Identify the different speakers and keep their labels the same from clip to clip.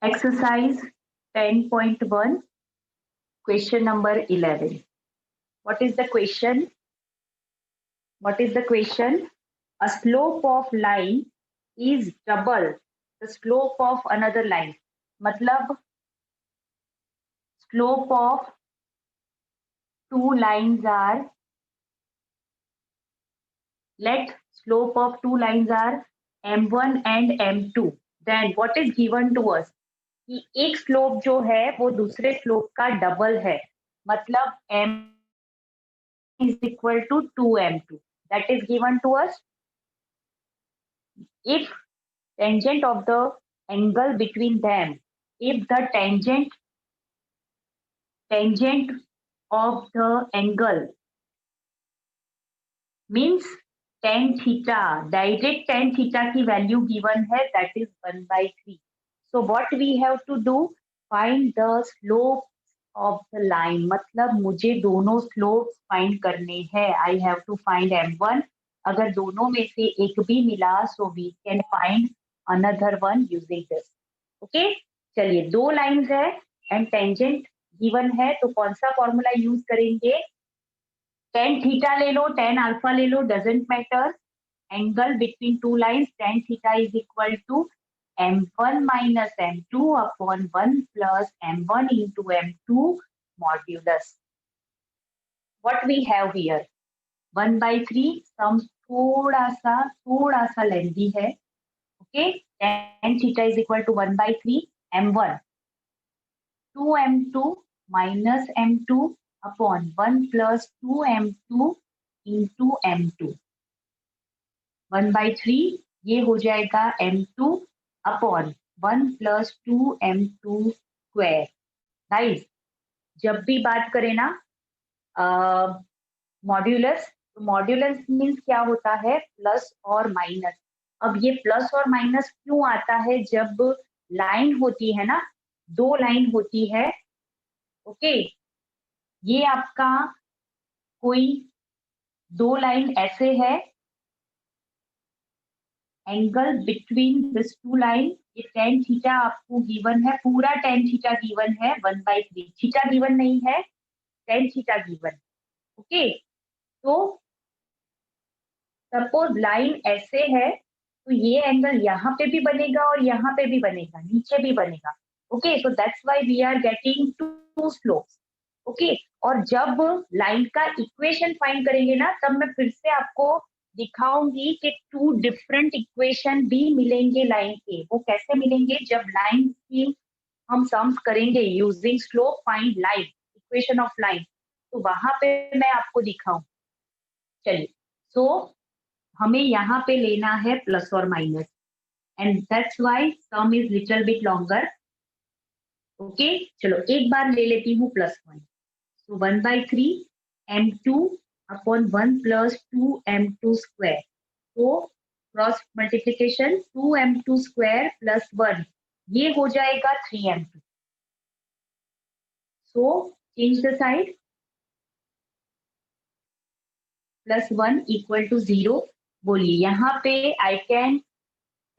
Speaker 1: Exercise 10.1, question number 11. What is the question? A slope of line is double the slope of another line. मतलब slope of two lines are, let slope of two lines are m1 and m2. Then what is given to us? कि एक slope जो है वो दूसरे slope का double है, मतलब m is equal to 2m2. That is given to us. If tangent of the angle between them, if the tangent of the angle means tan theta, direct tan theta की value given है, that is 1/3. So what we have to do? Find the slope of the line. मतलब मुझे दोनों slopes find करने हैं. I have to find m1. अगर दोनों में से एक भी मिला, so we can find another one using this. Okay? चलिए, दो lines है and tangent given है, तो कौन सा फॉर्मूला यूज करेंगे? tan theta ले लो, tan alpha ले लो, doesn't matter. Angle between two lines, tan theta is equal to m1 minus m2 upon 1 plus m1 into m2 modulus. What we have here? 1/3. Sum थोड़ा सा lengthy है. Okay, tan theta is equal to 1/3 m1 2m2 minus m2 upon 1 plus 2m2 into m2. 1/3 ये हो जाएगा m2 upon 1 plus 2m2 square. Guys, जब भी बात करें ना मॉड्यूलस, तो मॉड्यूलस मीन्स क्या होता है? प्लस और माइनस. अब ये प्लस और माइनस क्यों आता है? जब लाइन होती है ना, दो लाइन होती है. ओके, ये आपका कोई दो लाइन ऐसे है, angle between this two line, ये tan थीटा आपको गिवन है, पूरा tan थीटा गिवन है 1/3. थीटा गिवन नहीं है, tan थीटा गिवन. ओके, तो सपोज लाइन ऐसे है, तो ये एंगल यहाँ पे भी बनेगा और यहाँ पे भी बनेगा, नीचे भी बनेगा. Okay, so that's why we are getting two slopes. Okay, और जब लाइन का इक्वेशन फाइंड करेंगे ना, तब मैं फिर से आपको दिखाऊंगी कि टू डिफरेंट इक्वेशन भी मिलेंगे लाइन के. वो कैसे मिलेंगे? जब लाइन की हम सम्स करेंगे using slope find line, equation of line, तो वहां पे मैं आपको दिखाऊं. चलिए, सो हमें यहाँ पे लेना है प्लस और minus, and that's why some is little bit longer. Okay, चलो एक बार ले लेती हूँ +1. So 1/3 m2 upon 1 plus 2m2 square. So cross multiplication 2m2 square plus 1, ये हो जाएगा 3m2. So change the side. +1 equal to 0. बोलिए, यहाँ पे I can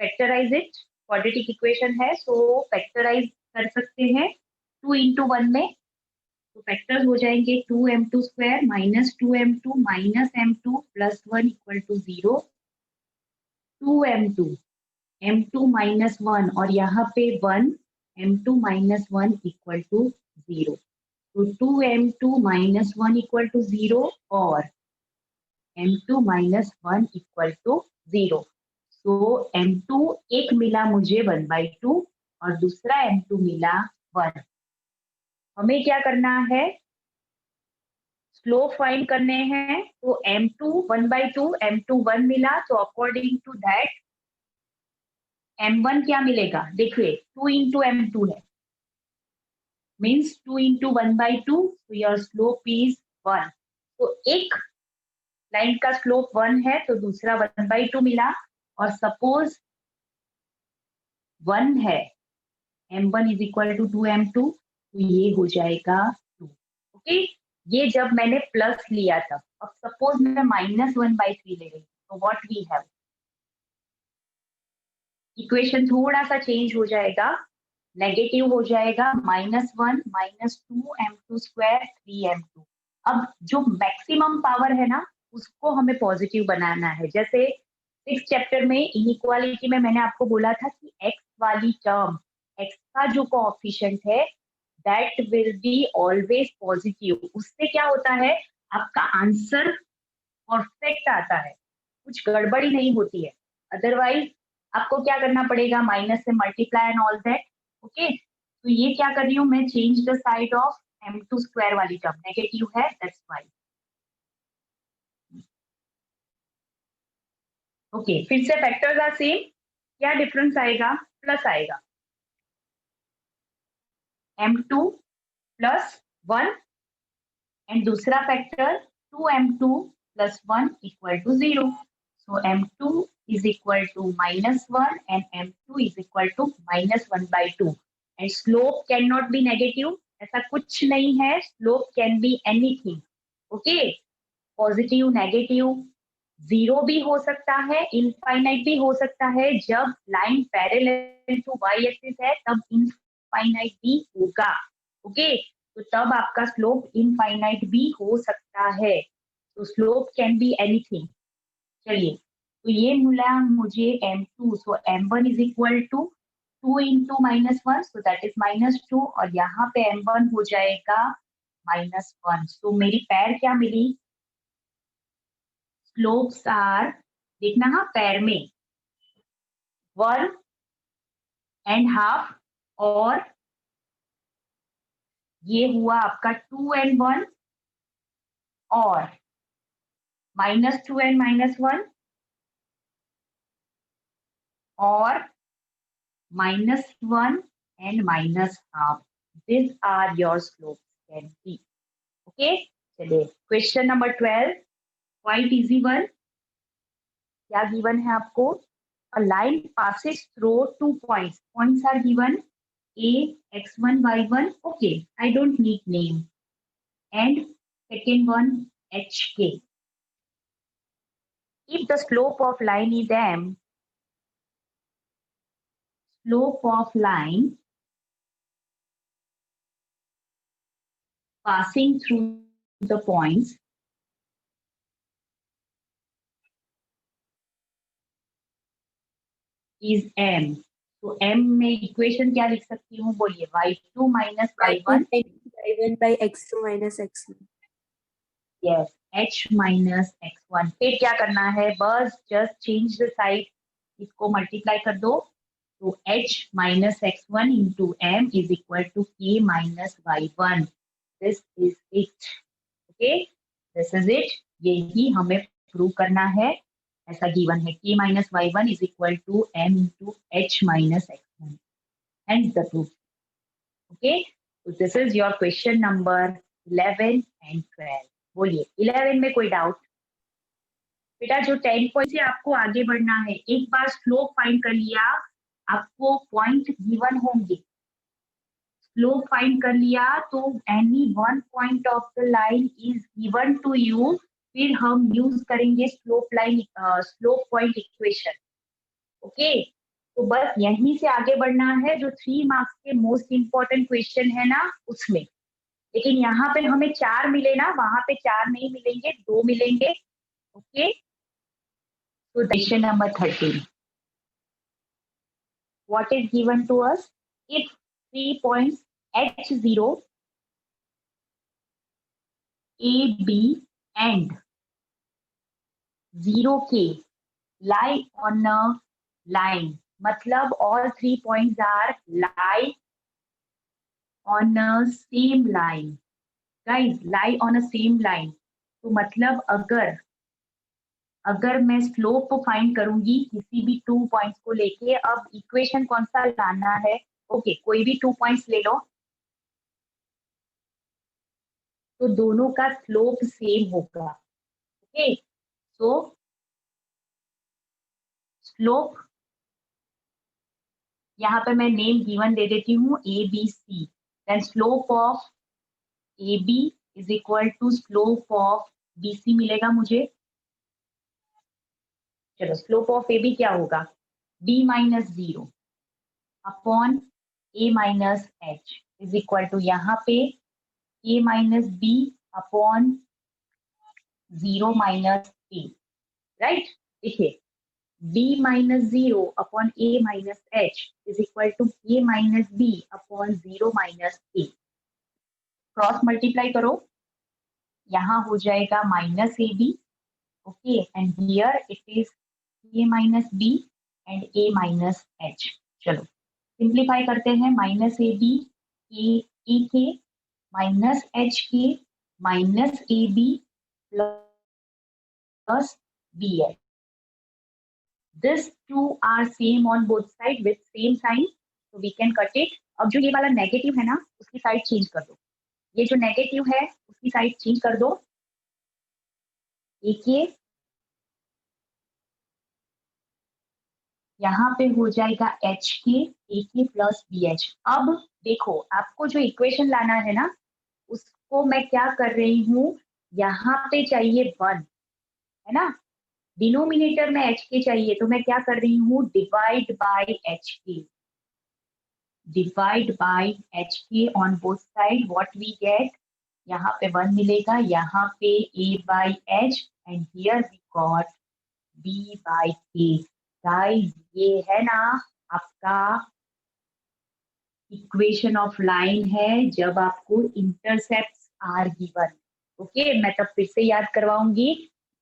Speaker 1: factorize it. Quadratic equation है, so फैक्टराइज कर सकते हैं 2 into 1 में. तो फैक्टर्स हो जाएंगे 2m2 square minus 2m2 minus m2 plus 1 equal to 0. 2m2 m2 minus 1 और यहाँ पे 1, m2 माइनस 1 इक्वल टू 0. तो 2m2 माइनस 1 इक्वल टू 0 और m2 माइनस 1 इक्वल टू 0. तो m2 एक मिला मुझे 1/2 और दूसरा m2 मिला 1. हमें क्या करना है? स्लोप फाइंड करने हैं. तो m2 1/2, m2 1 मिला, तो अकॉर्डिंग टू दैट m1 क्या मिलेगा? देखिए 2 into m2 है, मीन्स 2 into 1/2, तो योर स्लोप इज 1. तो एक लाइन का स्लोप 1 है, तो दूसरा 1/2 मिला. और सपोज 1 है, m1 is equal to 2m2, तो ये हो जाएगा 2. ओके, ये जब मैंने प्लस लिया था. अब सपोज मैं -1/3 ले रही हूँ, तो व्हाट वी हैव, इक्वेशन थोड़ा सा चेंज हो जाएगा. नेगेटिव हो जाएगा -1 -2m2 3m2। अब जो मैक्सिमम पावर है ना उसको हमें पॉजिटिव बनाना है। जैसे 6 चैप्टर में इनइक्वालिटी में मैंने आपको बोला था कि x वाली टर्म, x का जो कोएफिशिएंट है that will be always positive. उससे क्या होता है, आपका आंसर परफेक्ट आता है, कुछ गड़बड़ी नहीं होती है। अदरवाइज आपको क्या करना पड़ेगा, माइनस से multiply and all that. Okay, तो ये क्या कर रही हूँ मैं, change the side of m2 वाली टर्म, नेगेटिव है दैट्स वाई। ओके, फिर से फैक्टर्स आर सेम, क्या डिफरेंस आएगा, प्लस आएगा, m2 प्लस 1 एंड दूसरा factor 2m2 plus 1 equal to 0। So m2 is equal to -1 and m2 is equal to -1/2 and slope cannot be negative, ऐसा कुछ नहीं है, slope can be anything। Okay, positive, negative, zero भी हो सकता है, infinite भी हो सकता है। जब line parallel to y axis है तब इनफाइनाइट भी होगा। ओके, तो तब आपका स्लोप इनफाइनाइट भी हो सकता है। तो स्लोप कैन बी एनीथिंग। चलिए, तो ये मिला मुझे m2, so m1 is equal to 2 into -1, so that is -2, और यहाँ पे m1 हो जाएगा -1। सो मेरी पैर क्या मिली, स्लोप्स आर, देखना हाँ पैर में 1.5, और ये हुआ आपका 2 and 1, और -2 and -1, और -1 and -1/2। These are your slopes can be। Okay, चलिए question number 12, quite easy one. क्या गिवन है आपको, a line passes through 2 points, points are given a x1 y1, okay, I don't need name, and second one hk। if the slope of line is m, slope of line passing through the points is m। तो m में equation क्या लिख सकती हूँ, बोलिए, y2 minus y1,
Speaker 2: y1 by x2 minus x1।
Speaker 1: Yes, h minus x1। फिर क्या करना है, बस जस्ट चेंज द साइड, इसको मल्टीप्लाई कर दो, तो h minus x1 into m is equal to k minus y1। This is it. Okay, this is it, यही हमें प्रूव करना है। ऐसा गिवन है, k minus y1 is equal to m into h minus x1, hence the proof। Okay, so this is your question number 11 and 12। बोलिए 11 में कोई doubt, बेटा जो 10 पॉइंट से आपको आगे बढ़ना है, एक बार स्लोप फाइंड कर लिया, आपको पॉइंट गिवन होंगे, स्लोप फाइंड कर लिया तो any one point of the line is given to you, फिर हम यूज करेंगे slope line, slope point equation. Okay, तो बस यहीं से आगे बढ़ना है, जो 3 मार्क्स के मोस्ट इंपॉर्टेंट क्वेश्चन है ना उसमें। लेकिन यहाँ पे हमें 4 मिले ना, वहां पे 4 नहीं मिलेंगे, 2 मिलेंगे। ओके, तो question number 13, what is given to us, if 3 points h0, a, b and 0k lie on a line, मतलब all 3 points are lie on a same line। guys, lie on a same line, तो मतलब अगर मैं slope को find करूंगी किसी भी 2 points को लेके, अब इक्वेशन कौन सा लाना है, ओके, कोई भी 2 पॉइंट्स ले लो, तो दोनों का स्लोप सेम होगा। ओके, सो स्लोप, यहाँ पे मैं नेम गिवन दे देती हूँ A B C, then slope of A B is equal to slope of B C मिलेगा मुझे। चलो, स्लोप ऑफ ए बी क्या होगा, b minus 0 upon a minus h is equal to यहाँ पे a minus b upon 0 minus a, right. देखिए b minus 0 upon a minus h is equal to a minus b upon 0 minus a. Cross multiply करो, यहाँ हो जाएगा minus a b, okay, and here it is a minus b and a minus h. चलो simplify करते हैं, minus a b ए के minus h k minus a b plus b h. This two are same on both side with same sign, so we can cut it। अब जो ये वाला negative है ना उसकी साइड चेंज कर दो, ये जो नेगेटिव है उसकी साइड चेंज कर दो, एक ये यहाँ पे हो जाएगा एच के प्लस बी एच। अब देखो आपको जो इक्वेशन लाना है ना उसको मैं क्या कर रही हूँ, यहाँ पे चाहिए 1 है ना, डिनोमिनेटर में एच के चाहिए, तो मैं क्या कर रही हूँ, divide by h k, divide by h k on both side. What we get, यहाँ पे 1 मिलेगा, यहाँ पे a by h and here we got b by k। Guys ये है ना आपका इक्वेशन ऑफ लाइन है जब आपको इंटरसेप्ट्स आर गिवन। ओके, मैं तब फिर से याद करवाऊंगी,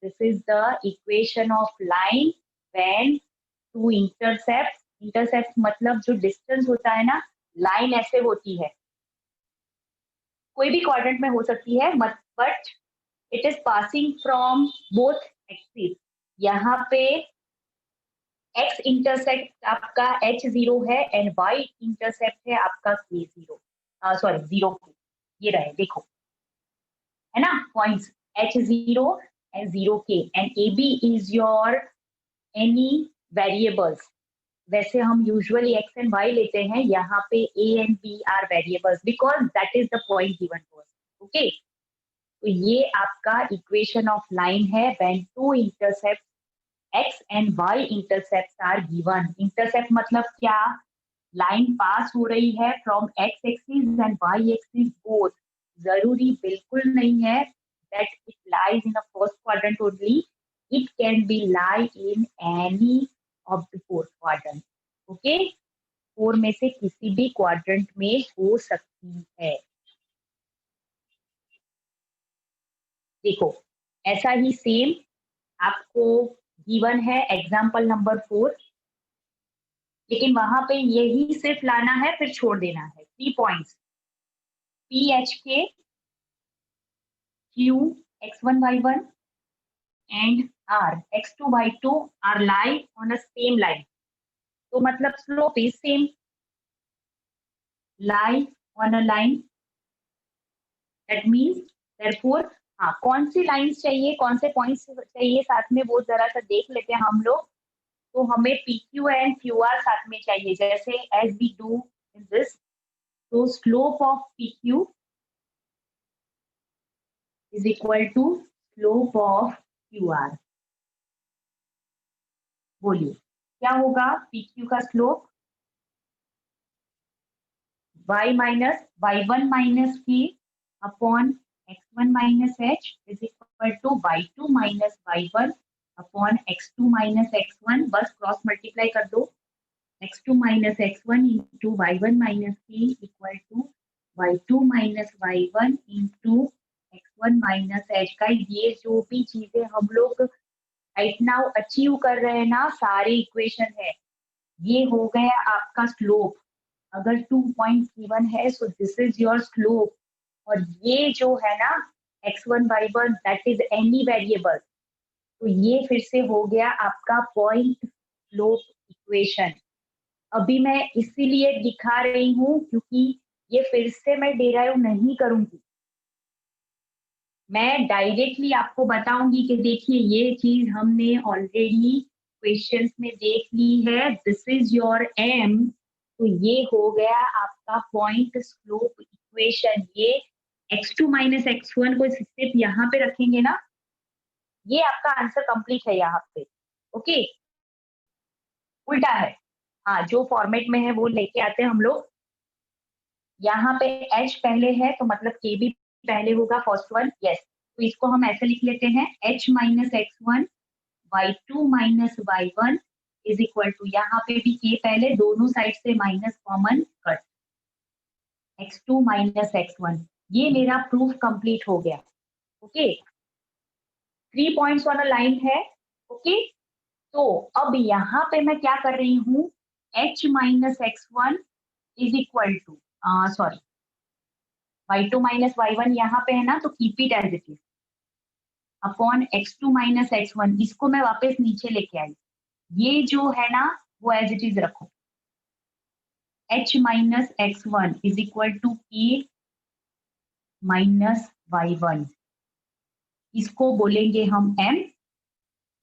Speaker 1: this is the equation of line when two intercept, intercept मतलब जो डिस्टेंस होता है ना, लाइन ऐसे होती है, कोई भी क्वाड्रेंट में हो सकती है, but it is passing from both axis. यहाँ पे x इंटरसेप्ट आपका h0 है एंड y इंटरसेप्ट है आपका k0, सॉरी 0 k, ये रहे देखो, है ना points h0 and 0 k and ab is your any variables. वैसे हम यूजुअली x एंड y लेते हैं, यहाँ पे a and b are variables because that is the point given to us. Okay, तो ये आपका इक्वेशन ऑफ लाइन है when two intercept x and y intercepts are given। Intercept मतलब क्या, लाइन पास हो रही है from x axis and y axis both. जरूरी बिल्कुल नहीं है that it lies in a first quadrant only, it can be lie in any of the four quadrants। Okay, 4 में से किसी भी क्वाड्रेंट में हो सकती है। देखो ऐसा ही सेम आपको गिवन है एग्जाम्पल नंबर 4, लेकिन वहां पे यही सिर्फ लाना है फिर छोड़ देना है 3 points, P h k Q x1y1 and r x2y2 are lie on a same line. तो मतलब slope is same, lie on a line, that means therefore. हाँ, कौन सी लाइंस चाहिए, कौन से पॉइंट्स चाहिए साथ में वो जरा सा देख लेते हैं हम लोग। तो हमें P Q and Q R साथ में चाहिए, जैसे as we do in this. तो slope of P Q is equal to slope of Q R. बोलिए क्या होगा पी क्यू का slope, y minus y1 minus k upon x1 minus h is equal to y2 minus y1 upon x2 minus x1। बस cross multiply कर दो, x2 minus x1 into y1 minus k equal to y2 minus y1 into x1 minus h का। ये जो भी चीजें हम लोग राइट नाउ अचीव कर रहे हैं ना, सारी इक्वेशन है, ये हो गया आपका स्लोप। अगर 2 पॉइंट गिवन है सो दिस इज योर स्लोप, और ये जो है ना x1 y1 that is any variable, तो ये फिर से हो गया आपका पॉइंट स्लोप इक्वेशन। अभी मैं इसीलिए दिखा रही हूँ क्योंकि ये फिर से मैं डेराइव नहीं करूंगी, मैं डायरेक्टली आपको बताऊंगी कि देखिए ये चीज हमने ऑलरेडी क्वेश्चंस में देख ली है, दिस इज योर m। तो ये हो गया आपका पॉइंट स्लोप इक्वेशन। ये x2 माइनस x1 को सिर्फ यहाँ पे रखेंगे ना, ये आपका आंसर कंप्लीट है यहाँ पे। ओके, उल्टा है, हाँ जो फॉर्मेट में है वो लेके आते हैं हम लोग। यहाँ पे h पहले है तो मतलब k भी पहले होगा, फर्स्ट वन, यस। तो इसको हम ऐसे लिख लेते हैं, h minus x1 y2 minus y1 is equal to, यहाँ पे भी k पहले, दोनों साइड से minus common cut, x2 minus x1। ये मेरा प्रूफ कंप्लीट हो गया। ओके, 3 पॉइंट्स वाला लाइन है। ओके, तो अब यहाँ पे मैं क्या कर रही हूँ, h minus x1 is equal to, sorry, y2 minus y1 यहाँ पे है ना, तो keep it as it is, upon x2 minus x1, इसको मैं वापस नीचे लेके आई, ये जो है ना वो एज इट इज रखो, h minus x1 is equal to k minus y1, इसको बोलेंगे हम m,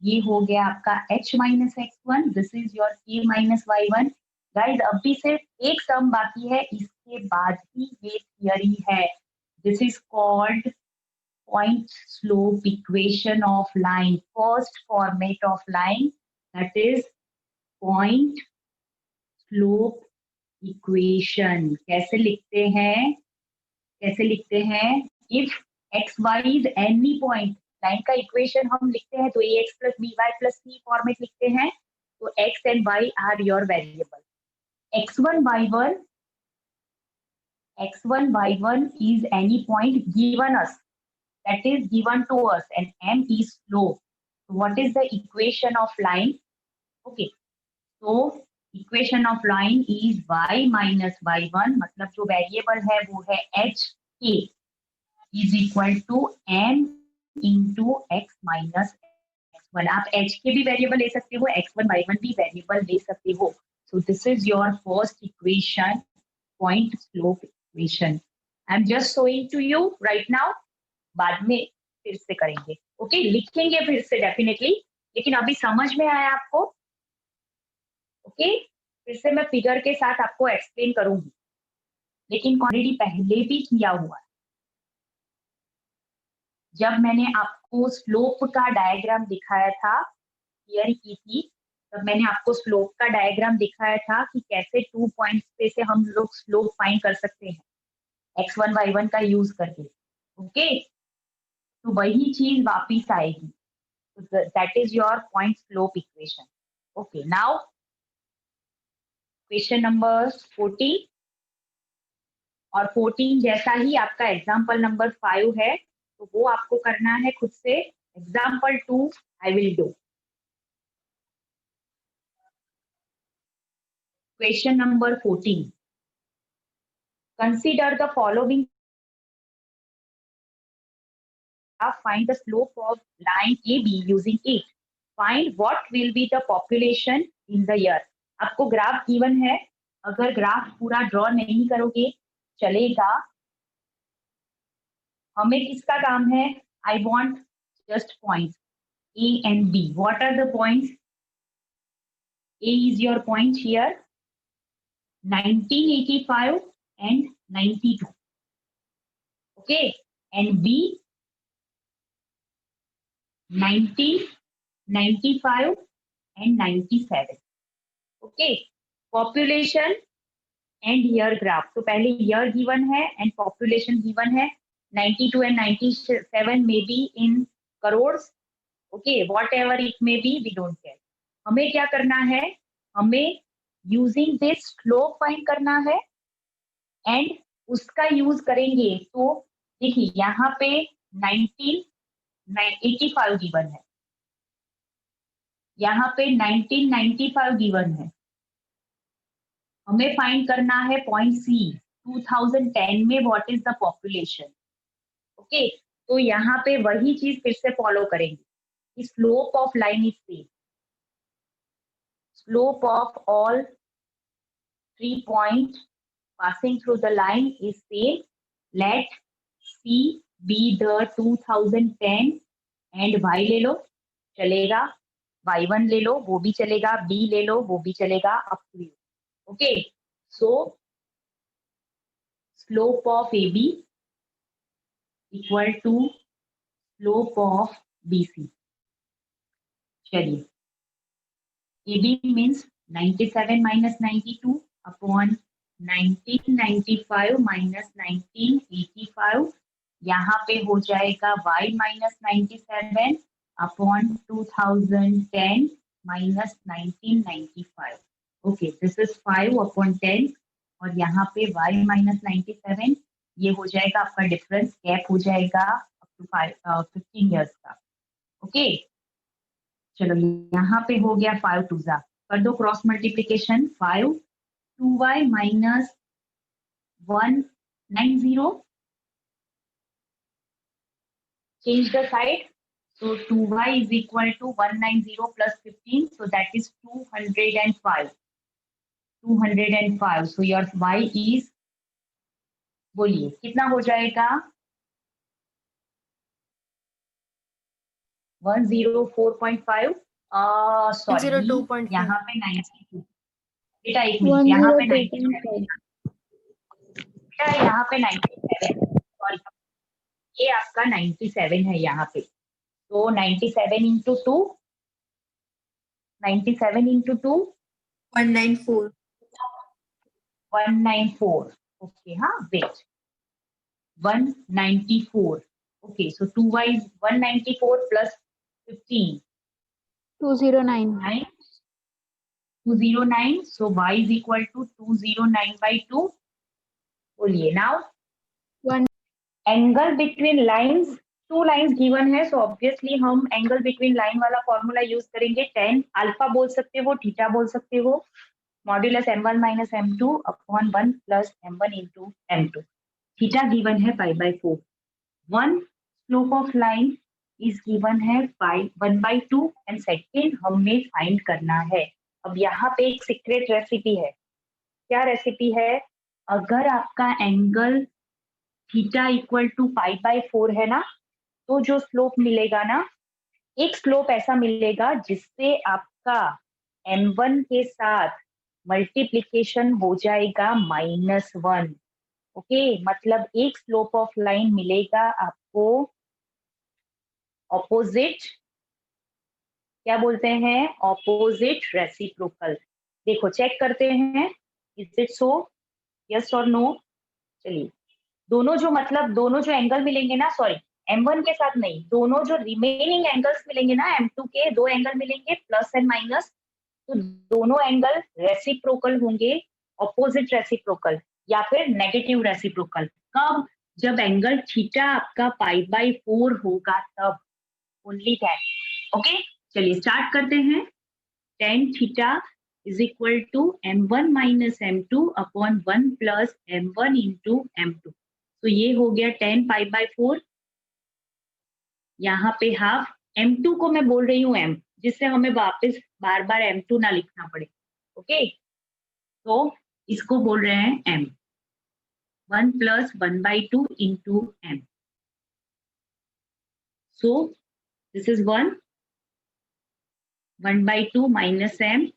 Speaker 1: ये हो गया आपका h minus x1, this is your k minus y1। Guys अभी सिर्फ एक सम बाकी है, इसके बाद ही ये थियरी है, this is called point slope equation of line, first format of line, that is point slope equation। कैसे लिखते हैं, कैसे लिखते हैं, if x y is any point, line का इक्वेशन हम लिखते हैं तो ax plus by plus c format लिखते हैं, तो x and y are your variable, x1 y1 is any point given us, that is given to us, and m is slope. So what is the equation of line? Okay, so equation of line is y minus y1, मतलब जो variable है वो है h k is equal to m into x minus x1। आप h के भी variable ले सकते हो, x1 y1 भी वेरिएबल ले सकते हो। So this is your first equation, point slope equation. I'm just showing to you right now, बाद में फिर से करेंगे। ओके, लिखेंगे फिर से डेफिनेटली, लेकिन अभी समझ में आया आपको? ओके, फिर से मैं फिगर के साथ आपको एक्सप्लेन करूंगी, लेकिन ऑलरेडी पहले भी किया हुआ है। जब मैंने आपको स्लोप का डायग्राम दिखाया था, थियरी की थी, तब मैंने आपको स्लोप का डायग्राम दिखाया था कि कैसे 2 पॉइंट्स पे से हम लोग स्लोप फाइंड कर सकते हैं x1 y1 का यूज करके। ओके, तो वही चीज वापिस आएगी, that is your point slope equation. Okay, now question number 14, और 14 जैसा ही आपका एग्जाम्पल नंबर 5 है, तो वो आपको करना है खुद से। Example 2 I will do. Question number 14, consider the following, find the slope of line AB using it. Find what will be the population in the year. आपको ग्राफ गिवन है, अगर ग्राफ पूरा ड्रॉ नहीं करोगे चलेगा, हमें किसका काम है, I want just point A and B. What are the points? A is your point here, 1985 and 92. Okay, and B 1995 and 97. Okay, population and year graph. तो पहले year given है and population given है, 92 and 97 may be in crores. Okay, whatever it may be, we don't care. हमें क्या करना है, हमें using this slope find करना है, एंड उसका यूज करेंगे। तो देखिए यहाँ पे 1985 गिवन है, यहाँ पे 1995 गिवन है, हमें फाइंड करना है पॉइंट सी 2010 में what is the population. Okay, तो यहाँ पे वही चीज फिर से फॉलो करेंगे, slope of line is same, slope of all 3 points passing through the line is same. Let C be the 2010 and Y ले लो चलेगा, Y1 ले लो वो भी चलेगा, B ले लो वो भी चलेगा, up to you. Okay, so slope of AB equal to slope of BC. चलिए, AB means 97 minus 92 upon 1995 minus 1985, यहाँ पे हो जाएगा y minus 97 upon 2010 minus 1995. Okay, this is 5 upon 10 और यहाँ पे y माइनस 97, ये हो जाएगा आपका डिफरेंस, गैप हो जाएगा अप टू 15 ईयर्स का. ओके, चलो यहाँ पे हो गया 5 टू जा, कर दो cross multiplication. 5 2y minus 190, change the side. So 2y is equal to 190 plus 15. So that is 205. 205. So your y is, बोलिए कितना हो जाएगा? 104.5. सॉरी,
Speaker 2: 102.5.
Speaker 1: यहाँ पे 92. बेटा एक मिनट, यहाँ पे 97. बेटा यहाँ पे 97. सॉरी, ये आपका 97 है यहाँ पे. तो 97 into 2, 97 into 2,
Speaker 2: 194.
Speaker 1: 194. Okay, wait. 194. Okay, so 2y is 194 plus 15.
Speaker 3: 209.
Speaker 1: 209. So y is equal to 209 by 2. बोलिए now.
Speaker 3: One.
Speaker 1: Angle between lines, two lines given है, so obviously हम angle between line वाला formula use करेंगे. tan अल्फा बोल सकते हो, theta बोल सकते हो, modulus m1 minus m2 upon 1 plus m1 into m2. Theta given है pi by 4. One slope of line is given है 1/2 एंड सेकेंड हमें फाइंड करना है. अब यहाँ पे एक सीक्रेट रेसिपी है. क्या रेसिपी है? अगर आपका एंगल थीटा इक्वल टू π/4 है ना, तो जो स्लोप मिलेगा ना, एक स्लोप ऐसा मिलेगा जिससे आपका m1 के साथ मल्टीप्लीकेशन हो जाएगा -1. ओके, मतलब एक स्लोप ऑफ लाइन मिलेगा आपको ऑपोजिट, क्या बोलते हैं, ऑपोजिट रेसिप्रोकल. देखो चेक करते हैं, इज इट सो, यस और नो. चलिए, दोनों जो मतलब दोनों जो एंगल मिलेंगे ना, सॉरी m1 के साथ नहीं, दोनों जो रिमेनिंग एंगल्स मिलेंगे ना, m2 के दो एंगल मिलेंगे प्लस एंड माइनस, तो दोनों एंगल रेसिप्रोकल होंगे, ऑपोजिट रेसिप्रोकल या फिर नेगेटिव रेसिप्रोकल. कब? जब एंगल थीटा आपका π/4 होगा तब, ओनली दैट. ओके, चलिए स्टार्ट करते हैं. tan theta is equal to m1 minus m2 upon 1 plus m1 into m2. तो ये हो गया tan π/4. यहाँ पे हाफ, m2 को मैं बोल रही हूँ m, जिससे हमें वापस बार बार m2 ना लिखना पड़े. ओके, तो इसको बोल रहे हैं m. 1 plus 1/2 into m. So this is 1. 1/2 minus m.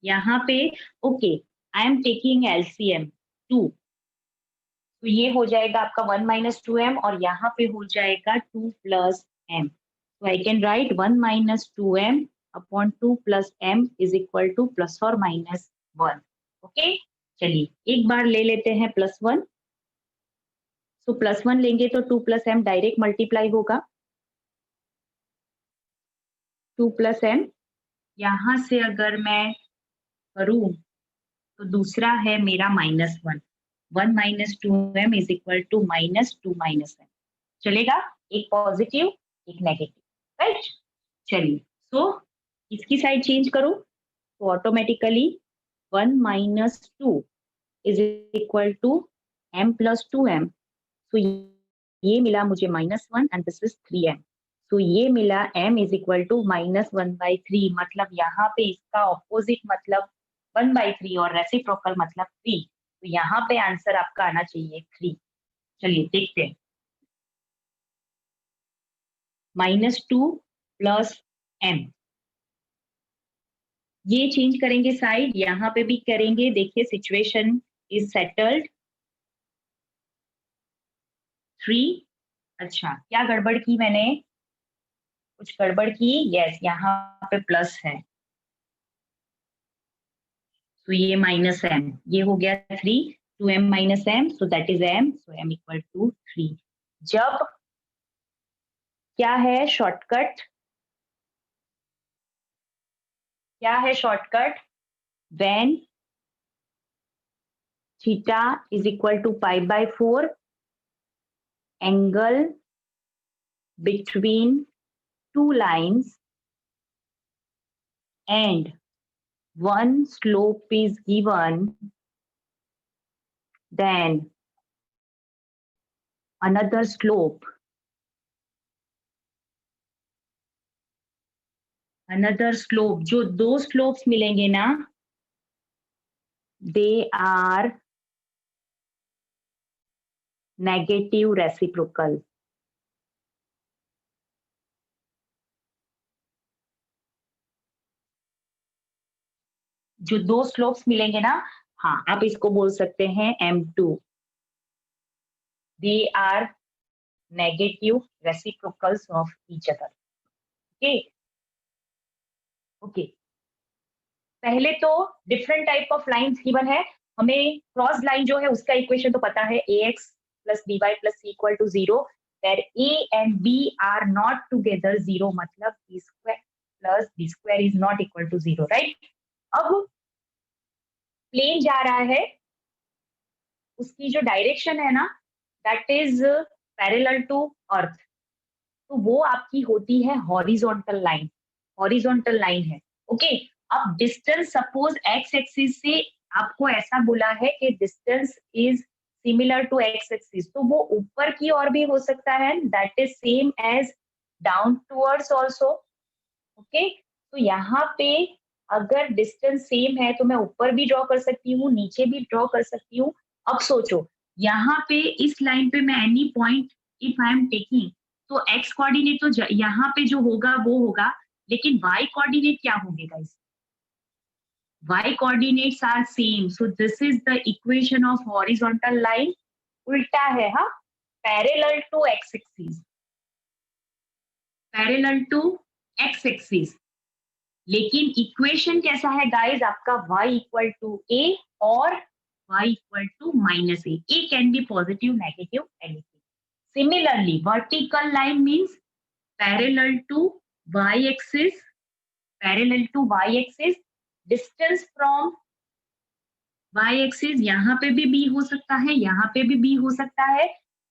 Speaker 1: यहाँ पे okay, I am taking LCM 2. तो ये हो जाएगा आपका 1 minus 2m और यहाँ पे हो जाएगा 2 plus m. So I can write 1 minus 2m upon 2 plus m is equal to plus or minus 1. Okay, चलिए एक बार ले लेते हैं +1. तो +1 लेंगे तो 2 plus m डायरेक्ट मल्टीप्लाई होगा. 2 plus m, यहाँ से अगर मैं करूं तो दूसरा है मेरा -1. 1 minus 2m is equal to -2 minus m. चलेगा, एक पॉजिटिव एक नेगेटिव, राइट. चलिए, सो इसकी साइड चेंज करो तो automatically 1 minus 2 is equal to m plus 2m. तो ये मिला मुझे -1 एंड दिस इज 3m. तो ये मिला m इज इक्वल टू -1/3. मतलब यहाँ पे इसका ऑपोजिट मतलब 1/3 और रेसिप्रोकल मतलब 3. तो यहाँ पे आंसर आपका आना चाहिए 3. चलिए देखते हैं. -2 प्लस m, ये चेंज करेंगे साइड, यहाँ पे भी करेंगे. देखिए सिचुएशन इज सेटल्ड. 3. अच्छा, क्या गड़बड़ की मैंने? कुछ गड़बड़ की? यस, यहाँ पे प्लस है तो ये -m, ये हो गया 3. 2m minus m, so that is m, so m equal to 3. जब क्या है शॉर्टकट, क्या है shortcut? when theta is equal to pi by 4, angle between two lines and one slope is given, then another slope जो दो slopes मिलेंगे ना, they are negative reciprocal. जो दो स्लोप्स मिलेंगे ना, हाँ आप इसको बोल सकते हैं M2. They are negative reciprocals of each other. Okay. पहले तो different type of lines given है. हमें क्रॉस लाइन जो है उसका इक्वेशन तो पता है, ax plus by plus c equal to 0, where a and b are not together 0, मतलब b square plus b square is not equal to 0, right? अब प्लेन जा रहा है, उसकी जो डायरेक्शन है ना, that is parallel to earth, तो वो आपकी होती है हॉरिजॉन्टल लाइन. हॉरिजॉन्टल लाइन है. ओके. अब डिस्टेंस सपोज एक्स एक्सिस से आपको ऐसा बोला है कि distance is similar to x axis, तो वो ऊपर की ओर भी हो सकता है, that is same as down towards also. Okay. तो यहाँ पे अगर डिस्टेंस सेम है तो मैं ऊपर भी ड्रॉ कर सकती हूँ, नीचे भी ड्रॉ कर सकती हूँ. अब सोचो, यहाँ पे इस लाइन पे मैं any point if I am taking, तो एक्स कोऑर्डिनेट तो यहाँ पे जो होगा वो होगा, लेकिन वाई कोऑर्डिनेट क्या होंगे guys? Y coordinates are same, so this is the equation of horizontal line. उल्टा है, हाँ, parallel to x axis, parallel to x axis. लेकिन इक्वेशन कैसा है गाइस आपका? y इक्वल टू a और y equal to minus a. a can be positive, negative, anything. Similarly vertical line means parallel to y axis, parallel to y axis. Distance from y axis यहाँ पे भी b हो सकता है, यहाँ पे भी b हो सकता है.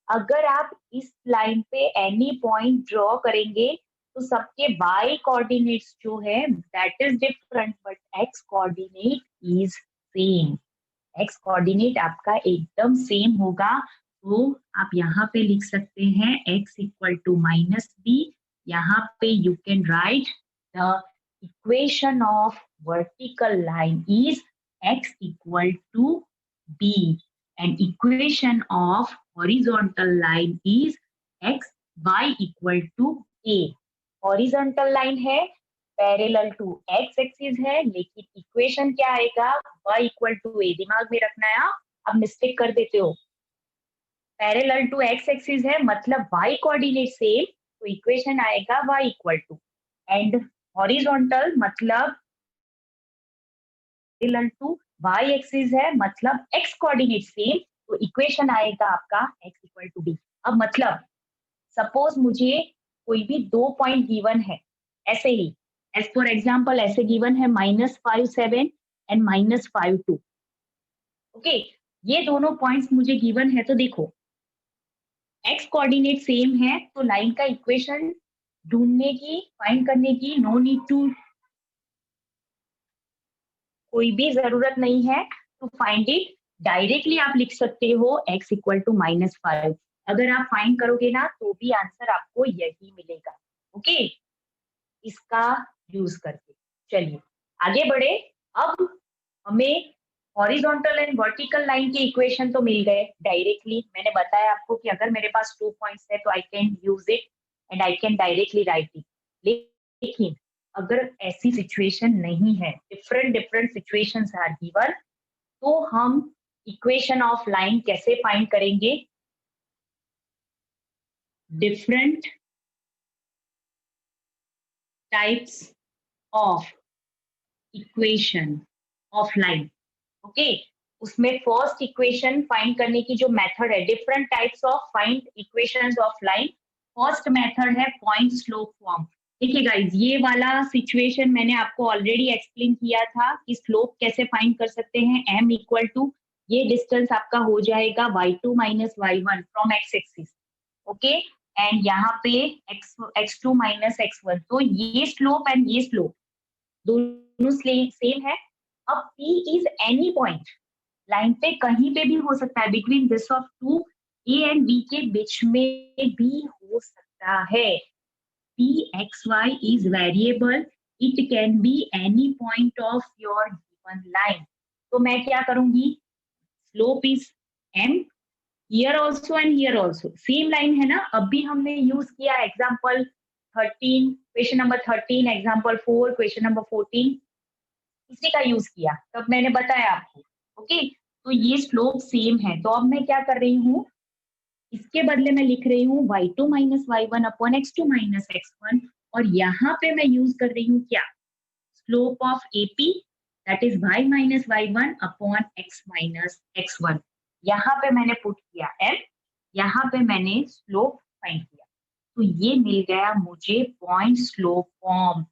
Speaker 1: अगर आप इस लाइन पे एनी पॉइंट ड्रॉ करेंगे तो सबके y कोऑर्डिनेट्स जो है that is different, but x coordinate is same. x coordinate आपका एकदम सेम होगा. तो आप यहाँ पे लिख सकते हैं x equal to minus b. यहाँ पे you can write the equation of vertical line is x equal to b and equation of horizontal line is x, y equal to a. horizontal line है, parallel to x axis है, लेकिन equation क्या आएगा? y equal to a. दिमाग में रखना है. अब मिस्टेक कर देते हो. पैरेलल टू x एक्सिस है मतलब y कोऑर्डिनेट सेम, तो इक्वेशन आएगा y equal to, and horizontal मतलब पैरेलल टू y एक्सिस है मतलब x कोऑर्डिनेट सेम, तो इक्वेशन आएगा आपका x इक्वल टू b. अब मतलब सपोज मुझे कोई भी दो पॉइंट गिवन है, ऐसे ही एज फॉर एग्जाम्पल ऐसे गिवन है -5 7 एंड -5 2. ओके, ये दोनों पॉइंट्स मुझे गिवन है, तो देखो x कोऑर्डिनेट सेम है, तो लाइन का इक्वेशन ढूंढने की, फाइंड करने की नो नीड टू, कोई भी जरूरत नहीं है टू फाइंड इट. डायरेक्टली आप लिख सकते हो x इक्वल टू -5. अगर आप फाइंड करोगे ना तो भी आंसर आपको यही मिलेगा. ओके, इसका यूज करके चलिए आगे बढ़े. अब हमें हॉरिजॉन्टल एंड वर्टिकल लाइन के इक्वेशन तो मिल गए डायरेक्टली. मैंने बताया आपको कि अगर मेरे पास 2 पॉइंट्स है तो I can use it and I can directly right it. लेकिन अगर ऐसी सिचुएशन नहीं है, डिफरेंट सिचुएशंस आर गिवन, तो हम इक्वेशन ऑफ लाइन कैसे फाइंड करेंगे? Different types of equation of line. Okay, उसमें फर्स्ट इक्वेशन फाइंड करने की जो मेथड है, different types of find equations of line. First method है पॉइंट स्लोप फॉर्म। देखिए गाइज, ये वाला सिचुएशन मैंने आपको ऑलरेडी एक्सप्लेन किया था कि स्लोप कैसे फाइंड कर सकते हैं। m इक्वल टू ये डिस्टेंस आपका हो जाएगा y2 minus y1 from x axis, okay, and यहाँ पे x2 माइनस x1। तो ये स्लोप एंड ये स्लोप दोनों सेम है। अब p is any point, line पे कहीं पे भी हो सकता है, between this of to a and b के बीच में भी हो सकता है। pxy is variable, it can be any point of your given line। तो मैं क्या करूंगी, slope is m, here also and here also, same line है ना। अभी हमने यूज किया example 13, question number 13, example 4, question number 14, इसी का यूज किया, तब मैंने बताया आपको, ओके। तो ये स्लोप सेम है। तो अब मैं क्या कर रही हूँ, इसके बदले में लिख रही हूँ y2 minus y1 upon x2 minus x1, और यहाँ पे मैं यूज कर रही हूँ क्या, slope of AP, that is y minus y1 upon x minus x1। यहाँ पे मैंने पुट किया m, यहाँ पे मैंने स्लोप फाइंड किया। तो ये मिल गया मुझे point slope form,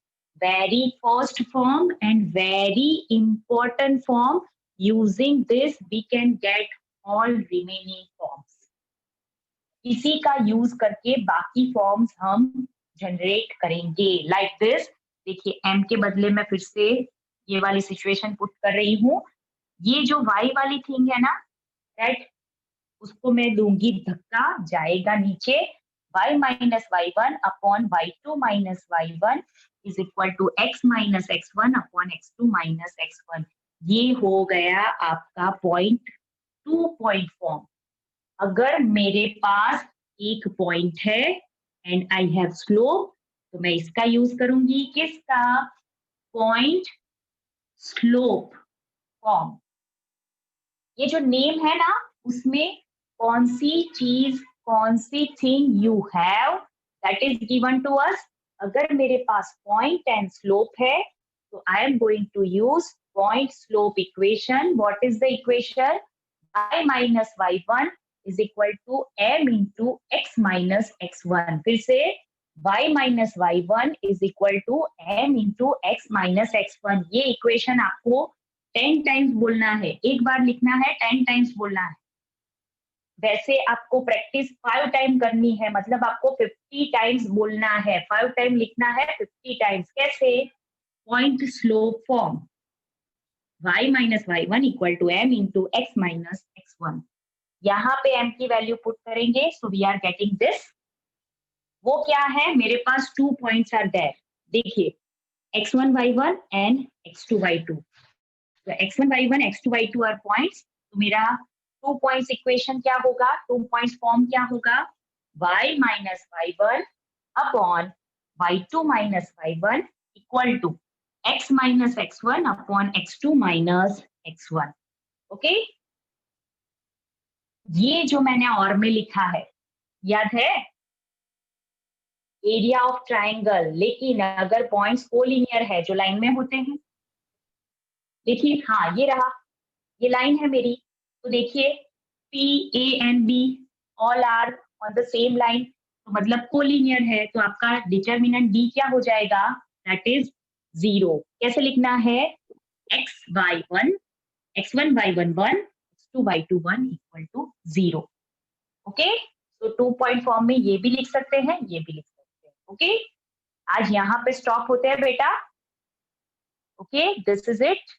Speaker 1: very first form and very important form. Using this we can get all remaining forms. इसी का यूज करके बाकी फॉर्म्स हम जनरेट करेंगे लाइक दिस। देखिए m के बदले में फिर से ये वाली सिचुएशन पुट कर रही हूँ। ये जो y वाली थिंग है ना, राइट, उसको मैं दूंगी धक्का, जाएगा नीचे, y minus y1 upon y2 minus y1 is equal to x minus x1 upon x2 minus x1। ये हो गया आपका पॉइंट टू पॉइंट फॉर्म। अगर मेरे पास एक पॉइंट है एंड आई हैव स्लोप, तो मैं इसका यूज करूंगी, किसका, पॉइंट स्लोप फॉर्म। ये जो नेम है ना, उसमें कौन सी चीज, कौन सी thing you have, that is given to us. अगर मेरे पास पॉइंट एंड स्लोप है, तो I am going to use point slope equation. What is the equation, y minus y1 is equal to m into x minus x1। फिर से y minus y1 is equal to m into x minus x1। ये equation आपको 10 times बोलना है, एक बार लिखना है, 10 times बोलना है। वैसे आपको प्रैक्टिस 5 टाइम करनी है, मतलब आपको 50 टाइम्स बोलना है, 5 टाइम लिखना है, 50 टाइम्स। कैसे, point slope form, y minus y1 equal to m into x minus x1। यहाँ पे m की वैल्यू पुट करेंगे, so we are getting this. वो क्या है, मेरे पास 2 पॉइंट्स आर देयर। देखिए x1 y1 and x2 y2। तो x1 y1 x2 y2 are points. तो मेरा 2 पॉइंट्स इक्वेशन क्या होगा, 2 पॉइंट्स फॉर्म क्या होगा, y minus y1 upon y2 minus y1 equal to x minus x1 upon x2 minus x1, okay. ये जो मैंने और में लिखा है, याद है, एरिया ऑफ ट्राइंगल। लेकिन अगर पॉइंट्स कोलिनियर है, जो लाइन में होते हैं, देखिए, हाँ ये रहा, ये लाइन है मेरी। तो देखिए P, A and B all are on the same line, तो मतलब कोलिनियर है। तो आपका डिटर्मिनेंट D क्या हो जाएगा, दैट इज 0। कैसे लिखना है, x1 y1 1, x2 y2 1 equal to 0, okay. तो 2 पॉइंट फॉर्म में ये भी लिख सकते हैं, ये भी लिख सकते हैं, ओके। आज यहाँ पे स्टॉप होते हैं बेटा, ओके, दिस इज इट।